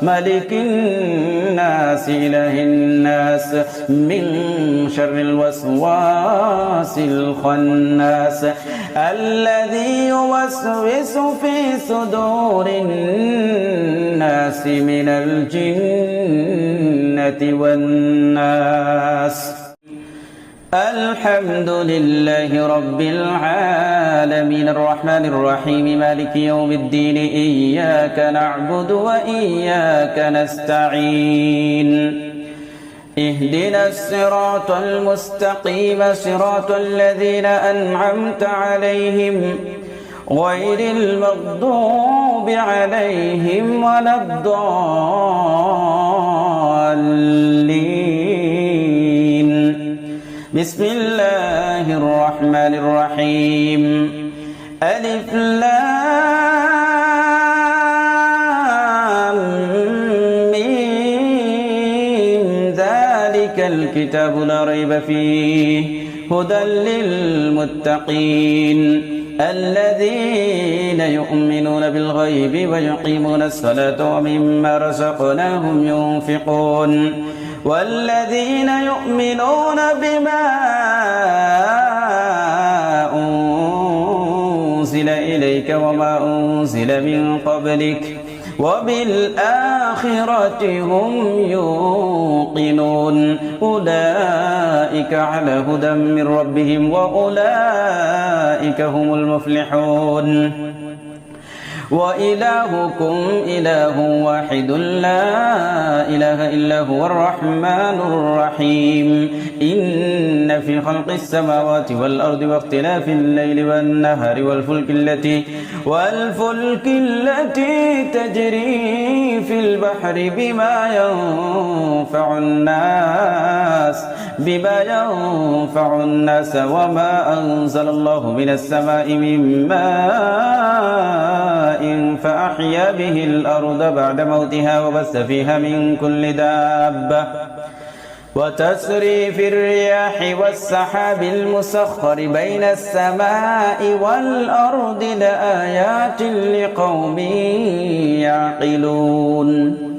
ملك الناس إله الناس من شر الوسواس الخناس الذي يوسوس في صدور الناس من الجنة والناس الحمد لله رب العالمين الرحمن الرحيم مالك يوم الدين إياك نعبد وإياك نستعين اهدنا الصراط المستقيم صراط الذين أنعمت عليهم غير المغضوب عليهم ولا الضالين بسم الله الرحمن الرحيم ألف لام ميم ذلك الكتاب لا ريب فيه هدى للمتقين الذين يؤمنون بالغيب ويقيمون الصلاة ومما رزقناهم ينفقون والذين يؤمنون بما أنزل إليك وما أنزل من قبلك وبالآخرة هم يوقنون أولئك على هدى من ربهم وأولئك هم المفلحون وإلهكم إله واحد لا إله إلا هو الرحمن الرحيم إن في خلق السماوات والأرض واختلاف الليل والنهار والفلك التي تجري في البحر بما ينفع الناس وما أنزل الله من السماء من ماء فأحيا به الأرض بعد موتها وبث فيها من كل دابة وتسريف الرياح والسحاب المسخر بين السماء والأرض لآيات لقوم يعقلون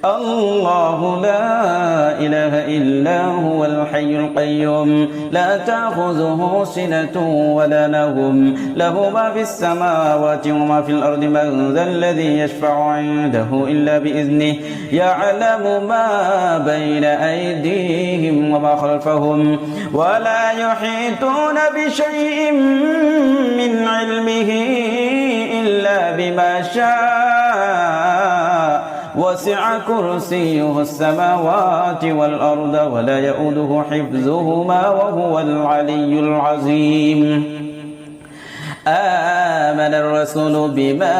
الله لا إله إلا هو الحي القيوم لا تأخذه سنة ولا نوم له ما في السماوات وما في الأرض من ذا الذي يشفع عنده إلا بإذنه يعلم ما بين أيديهم وما خلفهم ولا يحيطون بشيء من علمه إلا بما شاء وسع كرسيه السماوات والأرض ولا يؤوده حفظهما وهو العلي العظيم آمن الرسول بما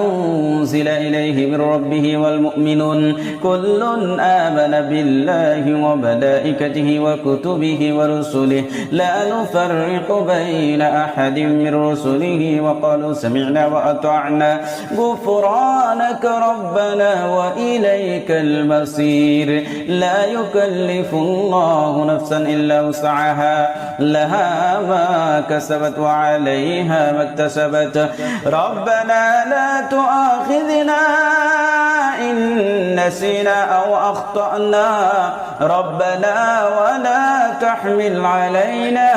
أنزل إليه من ربه والمؤمنون كل آمن بالله وملائكته وكتبه ورسله لا نفرق بين أحد من رسله وقالوا سمعنا وأطعنا غفرانك ربنا وإليك المصير لا يكلف الله نفسا إلا وسعها لها ما كسبت وعليها ما اكتسبت ربنا لا تؤاخذنا إن نسينا أو أخطأنا ربنا ولا تحمل علينا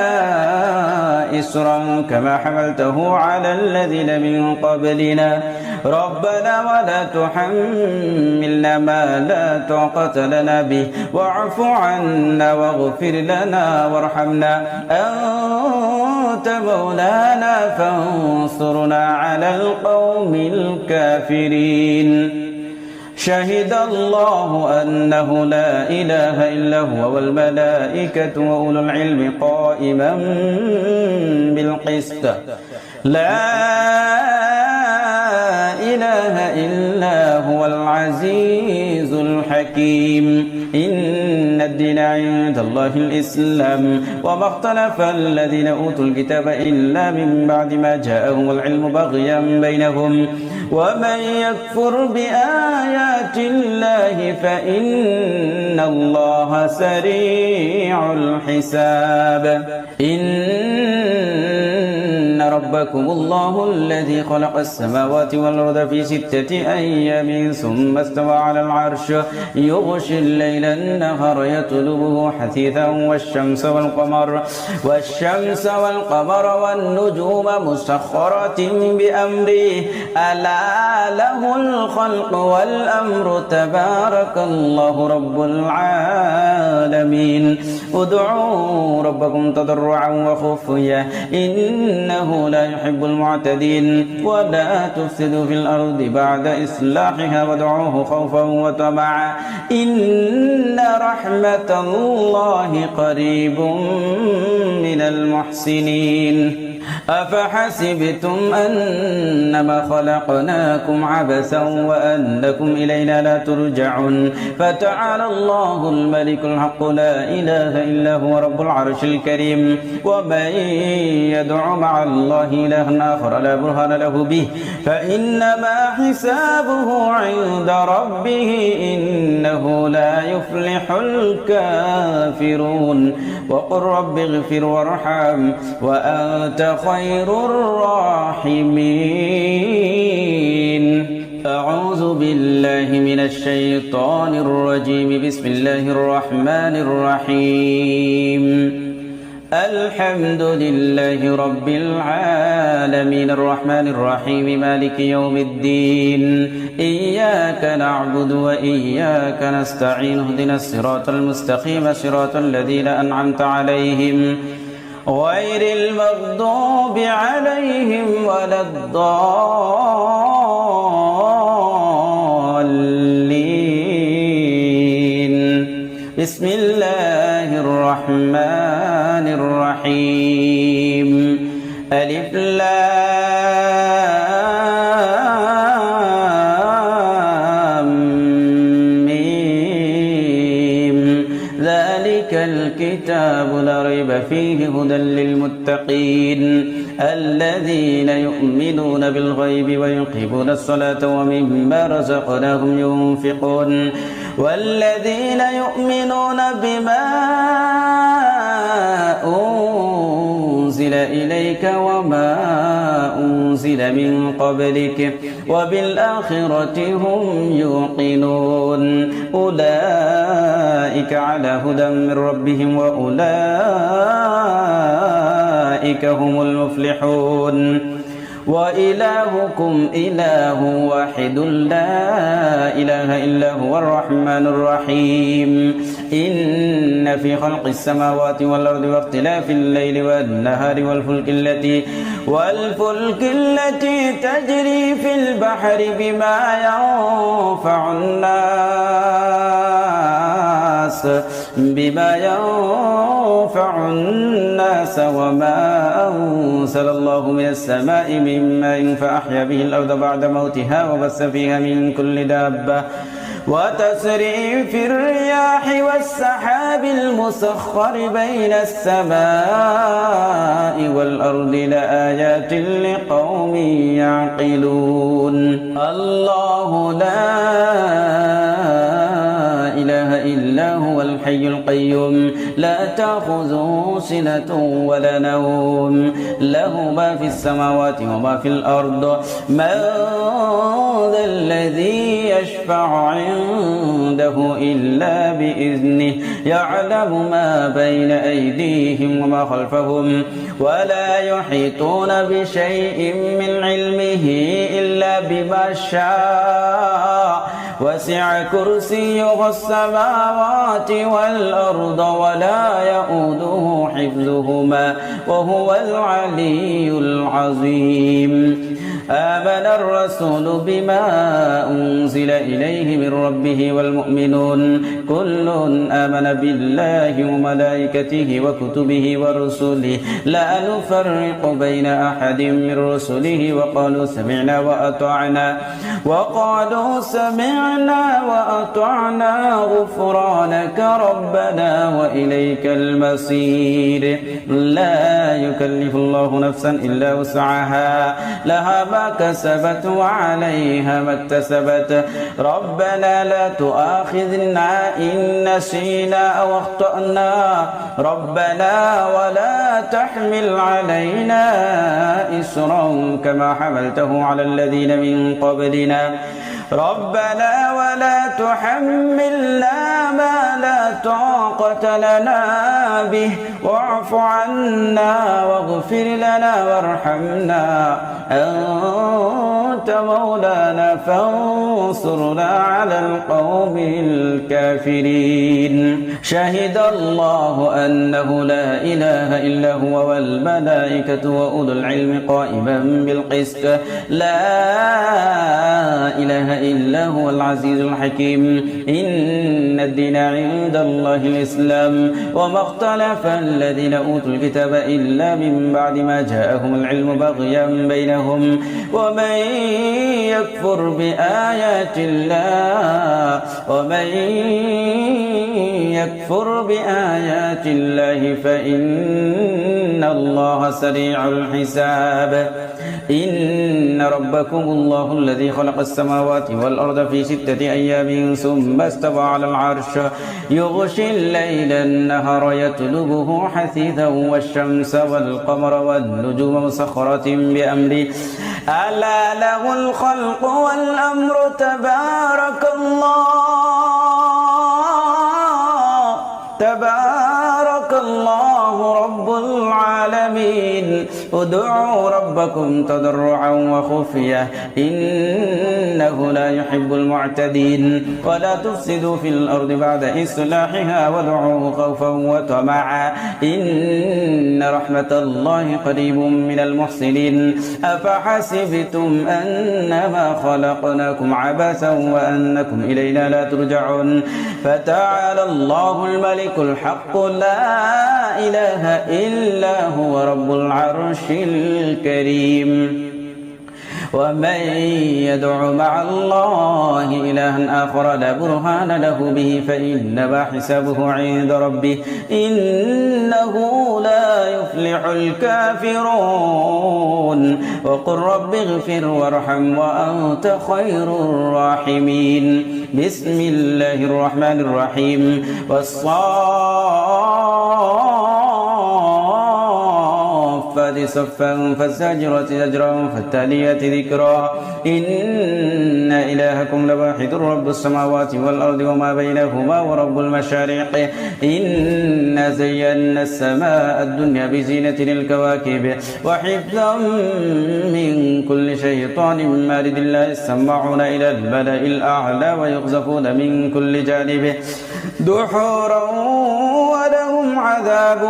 إسرا كما حملته على الذين من قبلنا ربنا ولا تحملنا ما لا طاقة لنا به واعف عنا واغفر لنا وارحمنا أنت مولانا فانصرنا على القوم الكافرين شهد الله أنه لا إله إلا هو والملائكة وأولو العلم قائما بالقسط لا إله إلا هو العزيز الحكيم إن الدين عند الله الإسلام وما اختلف الذين أوتوا الكتاب إلا من بعد ما جاءهم العلم بغيا بينهم ومن يكفر بآيات الله فإن الله سريع الحساب إن ربكم الله الذي خلق السماوات والأرض في 6 أيام ثم استوى على العرش يغشي الليل النهار يطلبه حثيثا والشمس والقمر والنجوم مسخرات بأمره ألا له الخلق والأمر تبارك الله رب العالمين ادعوا ربكم تضرعا وخفيا إنه لا يحب المعتدين ولا تفسدوا في الأرض بعد إصلاحها وادعوه خوفا وطمعا إن رحمة الله قريب من المحسنين أفحسبتم أنما خلقناكم عبثا وأنكم إلينا لا ترجعون فتعالى الله الملك الحق لا إله إلا هو رب العرش الكريم ومن يدع مع الله إلها آخر لا برهان له به فإنما حسابه عند ربه إنه لا يفلح الكافرون وقل رب اغفر وارحم وأنت خير الراحمين أعوذ بالله من الشيطان الرجيم بسم الله الرحمن الرحيم الحمد لله رب العالمين الرحمن الرحيم مالك يوم الدين إياك نعبد وإياك نستعين اهدنا الصراط المستقيم صراط الذين أنعمت عليهم غير المغضوب عليهم ولا الضالين بسم الله الرحمن الرحيم ألف لام ميم ذلك الكتاب لا ريب فيه هدى للمتقين الذين يؤمنون بالغيب ويقيمون الصلاة ومما رزقناهم ينفقون والذين يؤمنون بما أنزل إليك وما أنزل من قبلك وبالآخرة هم يوقنون أولئك على هدى من ربهم وأولئك هم المفلحون وإلهكم إله واحد لا إله إلا هو الرحمن الرحيم إن في خلق السماوات والأرض واختلاف الليل والنهار والفلك التي تجري في البحر بما ينفع الناس بما ينفع الناس وما أنزل الله من السماء من ماء فأحيا به الأرض بعد موتها وبث فيها من كل دابة وتسريف الرياح والسحاب المسخر بين السماء والأرض لآيات لقوم يعقلون الله لا إله إلا هو الحي القيوم لا تأخذه سنة ولا نوم له ما في السماوات وما في الأرض من ذا الذي يشفع عنده إلا بإذنه يعلم ما بين أيديهم وما خلفهم ولا يحيطون بشيء من علمه إلا بما شاء وسع كرسيه السماوات والأرض ولا يؤوده حفظهما وهو العلي العظيم آمن الرسول بما أنزل إليه من ربه والمؤمنون كل آمن بالله وملائكته وكتبه ورسله لا نفرق بين أحد من رسله وقالوا سمعنا وأطعنا غفرانك ربنا وإليك المصير لا يكلف الله نفسا إلا وسعها لها ما كسبت وعليها ما اكتسبت ربنا لا تؤاخذنا إن نسينا أو أخطأنا ربنا ولا تحمل علينا إصرا كما حملته على الذين من قبلنا ربنا ولا تحملنا ما لا طاقة لنا به واعف عنا واغفر لنا وارحمنا أنت مولانا فانصرنا على القوم الكافرين شهد الله أنه لا إله إلا هو والملائكة وأولو العلم قائما بالقسط لا إله إلا هو العزيز الحكيم إن الدين عند الله الإسلام وما اختلف الذين أوتوا الكتاب إلا من بعد ما جاءهم العلم بغيا بينهم ومن يكفر بآيات الله فإن الله سريع الحساب إن ربكم الله الذي خلق السماوات والأرض في 6 أيام ثم استوى على العرش يغشي الليل النهار يطلبه حثيثا والشمس والقمر والنجوم مسخرات بأمره ألا له الخلق والأمر تبارك الله رب العالمين ادعوا ربكم تضرعا وخفية إنه لا يحب المعتدين ولا تفسدوا في الأرض بعد إصلاحها وادعوه خوفا وطمعا إن رحمة الله قريب من المحسنين أفحسبتم أنما خلقناكم عبثا وأنكم إلينا لا ترجعون فتعالى الله الملك الحق لا إله إلا هو رب العرش الكريم ومن يدع مع الله إلها آخر لا برهان له به فإنما حسابه عند ربه إنه لا يفلح الكافرون وقل رب اغفر وارحم وأنت خير الراحمين بسم الله الرحمن الرحيم والصافات صفا فالزاجرات زجرا فالتاليات ذكرا إن إلهكم لواحد رب السماوات والأرض وما بينهما ورب المشارق إنا زينا السماء الدنيا بزينة الكواكب وحفظا من كل شيطان مارد لا يسمعون إلى الملأ الأعلى ويقذفون من كل جانب دحورا ولهم عذاب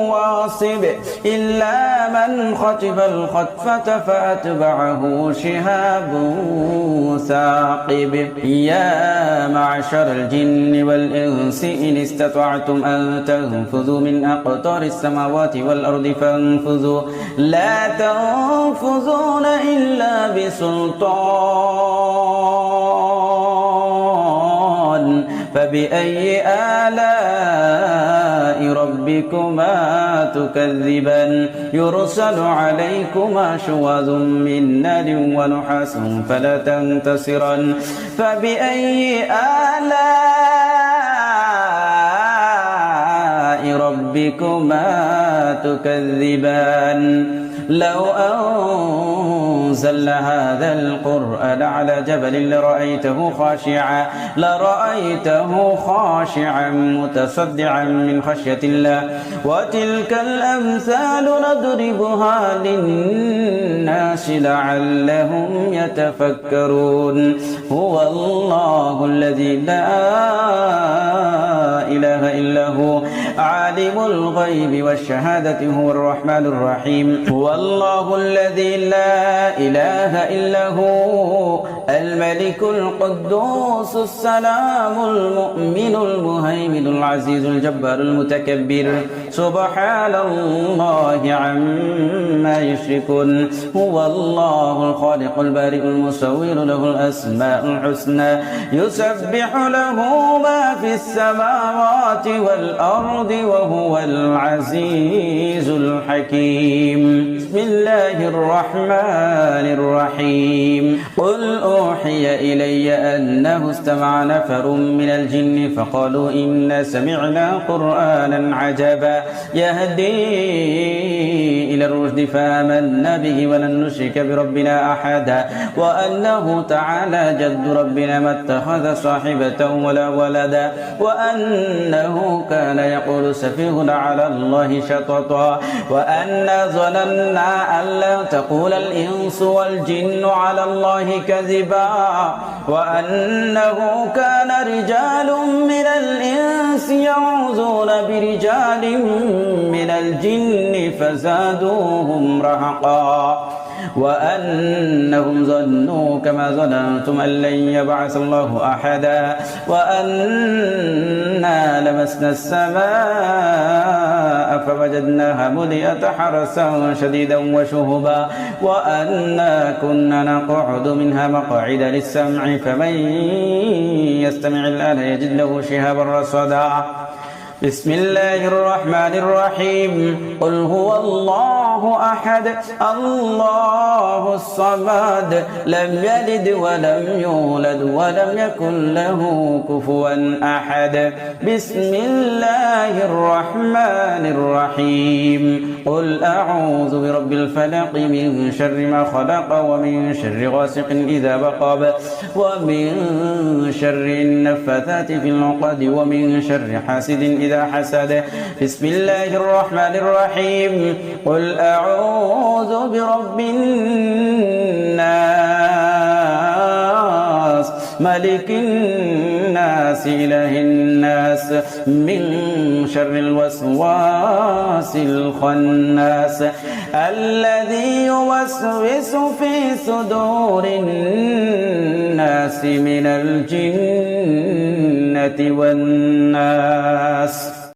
واصب إلا من خطف الخطفة فأتبعه شهاب ثاقب يا معشر الجن والإنس إن استطعتم أن تنفذوا من أقطار السماوات والأرض فانفذوا لا تنفذون إلا بسلطان فبأي آلاء ربكما تكذبان يرسل عليكما شواظ من نار ونحاس فلا تنتصران فبأي آلاء ربكما تكذبان لو أنزلنا هذا القرآن على جبل لرأيته خاشعا متصدعا من خشية الله وتلك الأمثال نضربها للناس لعلهم يتفكرون هو الله الذي لا إله إلا هو عالم الغيب والشهادة هو الرحمن الرحيم هو الله الذي لا إله إلا هو الملك القدوس السلام المؤمن المهيمن العزيز الجبار المتكبر سبحان الله عما يشركون هو الله الخالق البارئ المصور له الأسماء الحسنى يسبح له ما في السماوات والأرض وهو العزيز الحكيم بسم الله الرحمن الرحيم قل أوحي إلي أنه استمع نفر من الجن فقالوا إنا سمعنا قرآنا عجبا يهدي إلى الرشد فآمنا به ولن نشرك بربنا أحدا وأنه تعالى جد ربنا ما اتخذ صاحبة ولا ولدا وأنه كان يقول سفيهنا على الله شططا وأنا ظننا أن لا تقول الإنس والجن على الله كذبا وأنه كان رجال من الإنس يعوذون برجال من الجن فزادوهم رهقا وأنهم ظنوا كما ظننتم أن لن يبعث الله أحدا وأنا لمسنا السماء فوجدناها ملئت حرسا شديدا وشهبا وأنا كنا نقعد منها مقاعد للسمع فمن يستمع الآن يجد له شهابا رصدا بسم الله الرحمن الرحيم قل هو الله أحد الله الصمد لم يلد ولم يولد ولم يكن له كفوا أحد بسم الله الرحمن الرحيم قل أعوذ برب الفلق من شر ما خلق ومن شر غاسق إذا وقب ومن شر النفاثات في العقد ومن شر حاسد إذا حسد بسم الله الرحمن الرحيم قل أعوذ برب الناس ملك الناس إله الناس من شر الوسواس الخناس الذي يوسوس في صدور الناس من الجنة والناس